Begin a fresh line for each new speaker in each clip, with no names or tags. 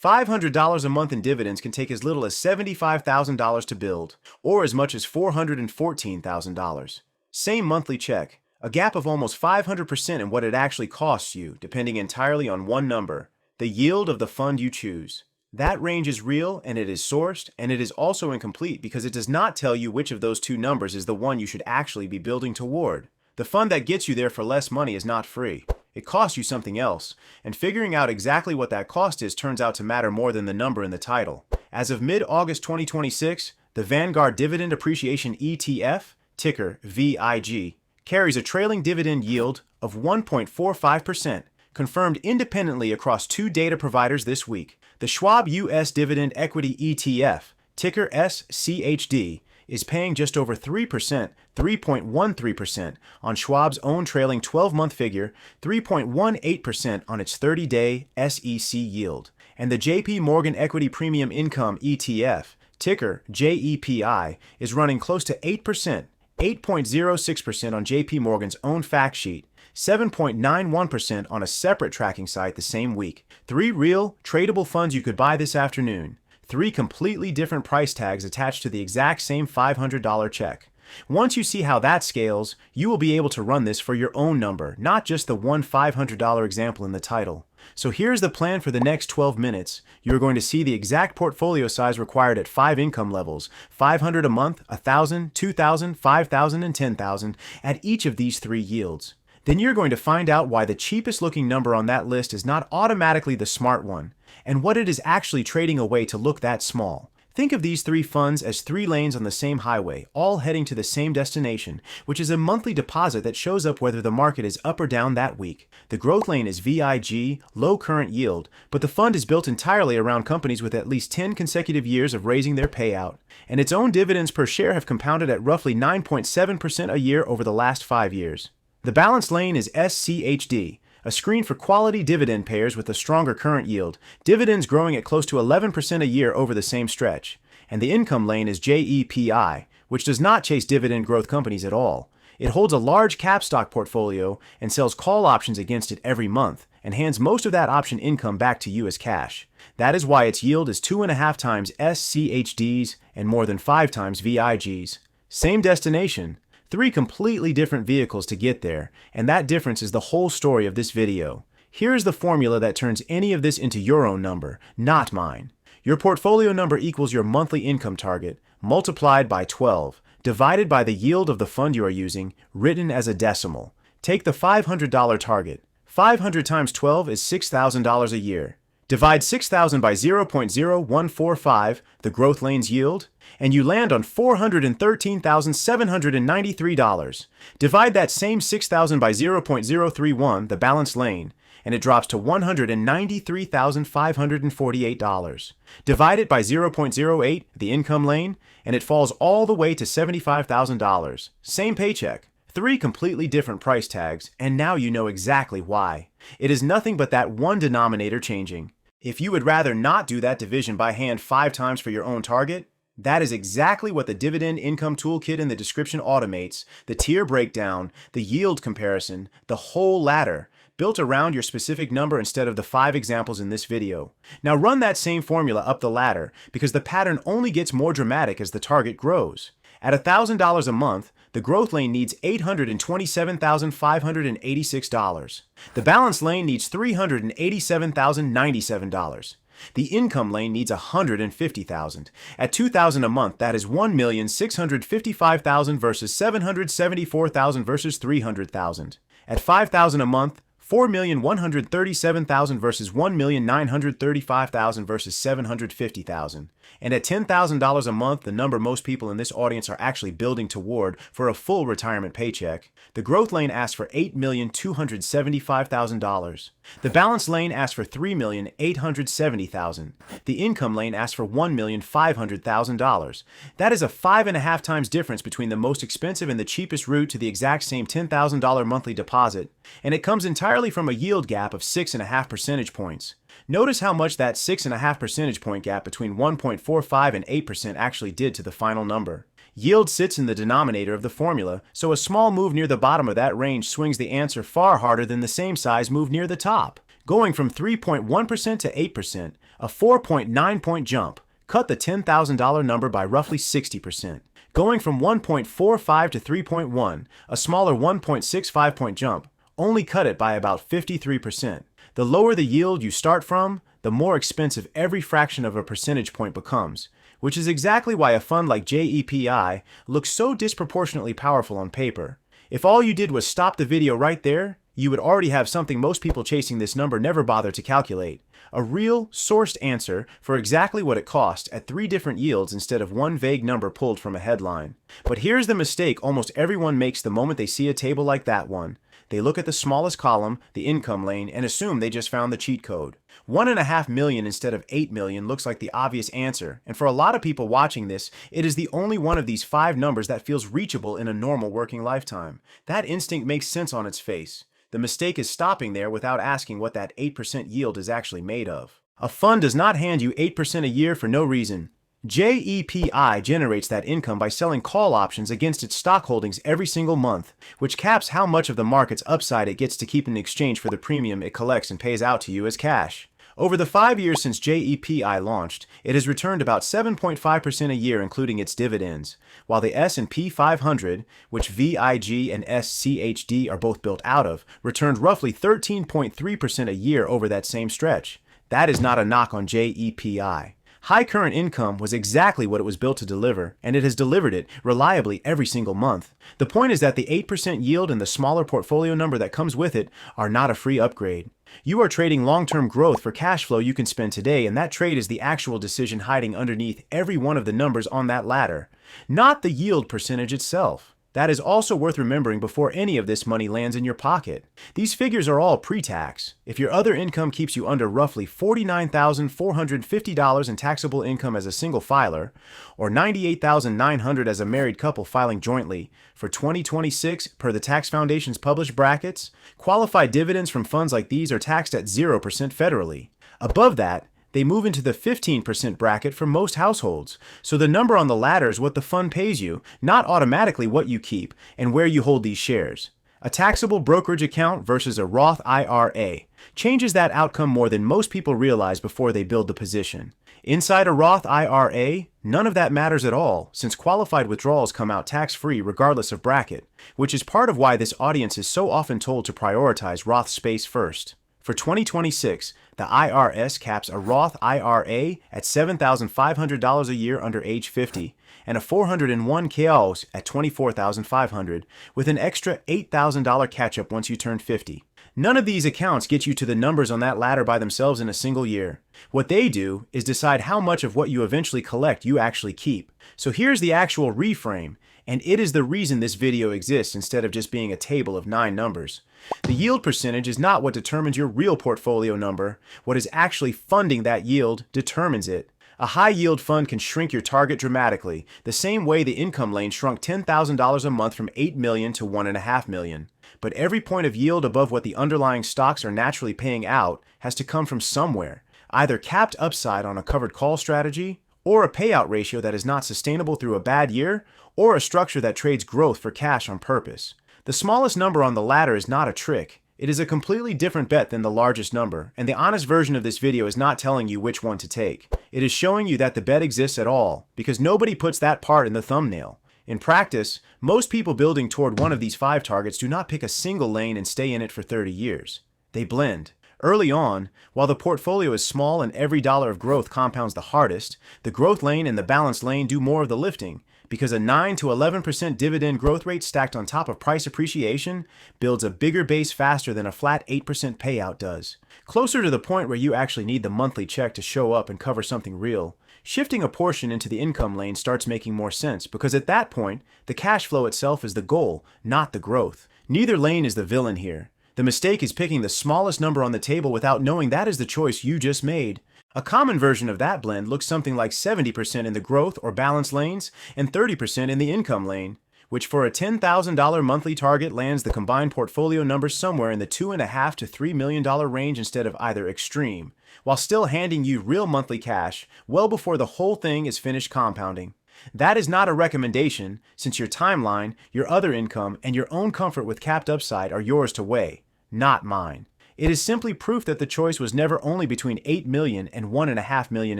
$500 a month in dividends can take as little as $75,000 to build, or as much as $414,000. Same monthly check, a gap of almost 500% in what it actually costs you, depending entirely on one number, the yield of the fund you choose. That range is real, and it is sourced, and it is also incomplete because it does not tell you which of those two numbers is the one you should actually be building toward. The fund that gets you there for less money is not free. It costs you something else, and figuring out exactly what that cost is turns out to matter more than the number in the title. As of mid-August 2026, the Vanguard Dividend Appreciation ETF, ticker VIG, carries a trailing dividend yield of 1.45%, confirmed independently across two data providers this week. The Schwab US Dividend Equity ETF, ticker SCHD, is paying just over 3%, 3.13% on Schwab's own trailing 12-month figure, 3.18% on its 30-day SEC yield. And the JP Morgan Equity Premium Income ETF, ticker JEPI, is running close to 8%, 8.06% on JP Morgan's own fact sheet, 7.91% on a separate tracking site the same week. Three real, tradable funds you could buy this afternoon. Three completely different price tags attached to the exact same $500 check. Once you see how that scales, you will be able to run this for your own number, not just the one $500 example in the title. So here's the plan for the next 12 minutes. You're going to see the exact portfolio size required at 5 income levels, $500 a month, $1,000, $2,000, $5,000, and $10,000 at each of these three yields. Then you're going to find out why the cheapest looking number on that list is not automatically the smart one, and what it is actually trading away to look that small. Think of these three funds as three lanes on the same highway, all heading to the same destination, which is a monthly deposit that shows up whether the market is up or down that week. The growth lane is VIG, low current yield, but the fund is built entirely around companies with at least 10 consecutive years of raising their payout, and its own dividends per share have compounded at roughly 9.7% a year over the last 5 years. The balanced lane is SCHD, a screen for quality dividend payers with a stronger current yield, dividends growing at close to 11% a year over the same stretch. And the income lane is JEPI, which does not chase dividend growth companies at all. It holds a large cap stock portfolio and sells call options against it every month, and hands most of that option income back to you as cash. That is why its yield is 2.5 times SCHD's and more than 5 times VIG's. Same destination, three completely different vehicles to get there, and that difference is the whole story of this video. Here is the formula that turns any of this into your own number, not mine. Your portfolio number equals your monthly income target, multiplied by 12, divided by the yield of the fund you are using, written as a decimal. Take the $500 target. 500 times 12 is $6,000 a year. Divide 6,000 by 0.0145, the growth lane's yield, and you land on $413,793. Divide that same 6,000 by 0.031, the balanced lane, and it drops to $193,548. Divide it by 0.08, the income lane, and it falls all the way to $75,000. Same paycheck. Three completely different price tags, and now you know exactly why. It is nothing but that one denominator changing. If you would rather not do that division by hand 5 times for your own target, that is exactly what the Dividend Income Toolkit in the description automates, the tier breakdown, the yield comparison, the whole ladder, built around your specific number instead of the 5 examples in this video. Now run that same formula up the ladder, because the pattern only gets more dramatic as the target grows. At $1,000 a month, the growth lane needs $827,586. The balance lane needs $387,097. The income lane needs $150,000. At $2,000 a month, that is $1,655,000 versus $774,000 versus $300,000. At $5,000 a month, $4,137,000 versus $1,935,000 versus $750,000. And at $10,000 a month, the number most people in this audience are actually building toward for a full retirement paycheck, the growth lane asks for $8,275,000. The balance lane asks for $3,870,000. The income lane asks for $1,500,000. That is a 5.5 times difference between the most expensive and the cheapest route to the exact same $10,000 monthly deposit, and it comes entirely from a yield gap of 6.5 percentage points. Notice how much that 6.5 percentage point gap between 1.45 and 8% actually did to the final number. Yield sits in the denominator of the formula, so a small move near the bottom of that range swings the answer far harder than the same size move near the top. Going from 3.1% to 8%, a 4.9-point jump, cut the $10,000 number by roughly 60%. Going from 1.45 to 3.1, a smaller 1.65-point jump, only cut it by about 53%. The lower the yield you start from, the more expensive every fraction of a percentage point becomes, which is exactly why a fund like JEPI looks so disproportionately powerful on paper. If all you did was stop the video right there, you would already have something most people chasing this number never bother to calculate. A real, sourced answer for exactly what it cost at 3 different yields instead of one vague number pulled from a headline. But here's the mistake almost everyone makes the moment they see a table like that one. They look at the smallest column, the income lane, and assume they just found the cheat code. 1.5 million instead of 8 million looks like the obvious answer, and for a lot of people watching this, it is the only one of these 5 numbers that feels reachable in a normal working lifetime. That instinct makes sense on its face. The mistake is stopping there without asking what that 8% yield is actually made of. A fund does not hand you 8% a year for no reason. JEPI generates that income by selling call options against its stock holdings every single month, which caps how much of the market's upside it gets to keep in exchange for the premium it collects and pays out to you as cash. Over the 5 years since JEPI launched, it has returned about 7.5% a year including its dividends, while the S&P 500, which VIG and SCHD are both built out of, returned roughly 13.3% a year over that same stretch. That is not a knock on JEPI. High current income was exactly what it was built to deliver, and it has delivered it reliably every single month. The point is that the 8% yield and the smaller portfolio number that comes with it are not a free upgrade. You are trading long-term growth for cash flow you can spend today, and that trade is the actual decision hiding underneath every one of the numbers on that ladder, not the yield percentage itself. That is also worth remembering before any of this money lands in your pocket. These figures are all pre-tax. If your other income keeps you under roughly $49,450 in taxable income as a single filer, or $98,900 as a married couple filing jointly, for 2026 per the Tax Foundation's published brackets, qualified dividends from funds like these are taxed at 0% federally. Above that, they move into the 15% bracket for most households, so the number on the ladder is what the fund pays you, not automatically what you keep and where you hold these shares. A taxable brokerage account versus a Roth IRA changes that outcome more than most people realize before they build the position. Inside a Roth IRA, none of that matters at all, since qualified withdrawals come out tax-free regardless of bracket, which is part of why this audience is so often told to prioritize Roth space first. For 2026, the IRS caps a Roth IRA at $7,500 a year under age 50 and a 401k at $24,500 with an extra $8,000 catch-up once you turn 50. None of these accounts get you to the numbers on that ladder by themselves in a single year. What they do is decide how much of what you eventually collect you actually keep. So here's the actual reframe, and it is the reason this video exists instead of just being a table of 9 numbers. The yield percentage is not what determines your real portfolio number. What is actually funding that yield determines it. A high-yield fund can shrink your target dramatically, the same way the income lane shrunk $10,000 a month from $8 million to $1.5 million. But every point of yield above what the underlying stocks are naturally paying out has to come from somewhere, either capped upside on a covered call strategy, or a payout ratio that is not sustainable through a bad year, or a structure that trades growth for cash on purpose. The smallest number on the ladder is not a trick. It is a completely different bet than the largest number, and the honest version of this video is not telling you which one to take. It is showing you that the bet exists at all, because nobody puts that part in the thumbnail. In practice, most people building toward one of these 5 targets do not pick a single lane and stay in it for 30 years. They blend. Early on, while the portfolio is small and every dollar of growth compounds the hardest, the growth lane and the balanced lane do more of the lifting, because a 9 to 11% dividend growth rate stacked on top of price appreciation builds a bigger base faster than a flat 8% payout does. Closer to the point where you actually need the monthly check to show up and cover something real, shifting a portion into the income lane starts making more sense, because at that point, the cash flow itself is the goal, not the growth. Neither lane is the villain here. The mistake is picking the smallest number on the table without knowing that is the choice you just made. A common version of that blend looks something like 70% in the growth or balance lanes and 30% in the income lane, which for a $10,000 monthly target lands the combined portfolio number somewhere in the $2.5 to $3 million range instead of either extreme, while still handing you real monthly cash well before the whole thing is finished compounding. That is not a recommendation, since your timeline, your other income, and your own comfort with capped upside are yours to weigh, not mine. It is simply proof that the choice was never only between 8 million and 1.5 million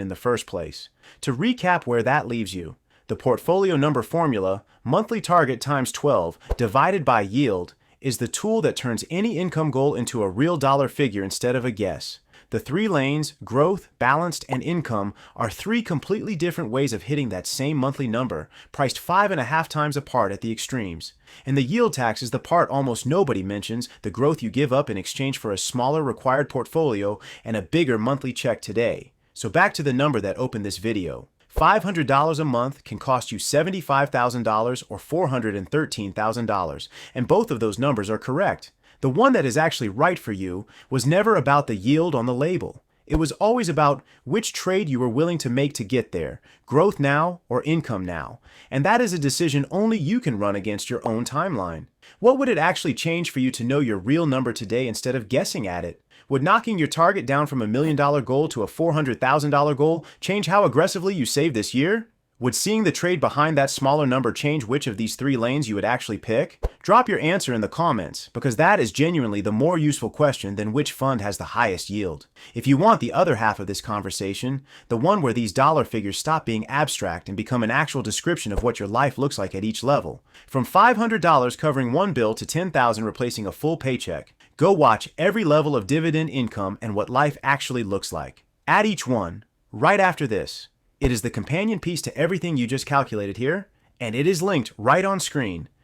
in the first place. To recap where that leaves you, the portfolio number formula, monthly target times 12 divided by yield, is the tool that turns any income goal into a real dollar figure instead of a guess. The three lanes, growth, balanced, and income, are three completely different ways of hitting that same monthly number, priced 5.5 times apart at the extremes. And the yield tax is the part almost nobody mentions, the growth you give up in exchange for a smaller required portfolio and a bigger monthly check today. So back to the number that opened this video. $500 a month can cost you $75,000 or $413,000, and both of those numbers are correct. The one that is actually right for you was never about the yield on the label. It was always about which trade you were willing to make to get there, growth now or income now. And that is a decision only you can run against your own timeline. What would it actually change for you to know your real number today instead of guessing at it? Would knocking your target down from $1 million goal to a $400,000 goal change how aggressively you save this year? Would seeing the trade behind that smaller number change which of these three lanes you would actually pick? Drop your answer in the comments, because that is genuinely the more useful question than which fund has the highest yield. If you want the other half of this conversation, the one where these dollar figures stop being abstract and become an actual description of what your life looks like at each level, from $500 covering one bill to $10,000 replacing a full paycheck, go watch every level of dividend income and what life actually looks like. At each one, right after this. It is the companion piece to everything you just calculated here, and it is linked right on screen.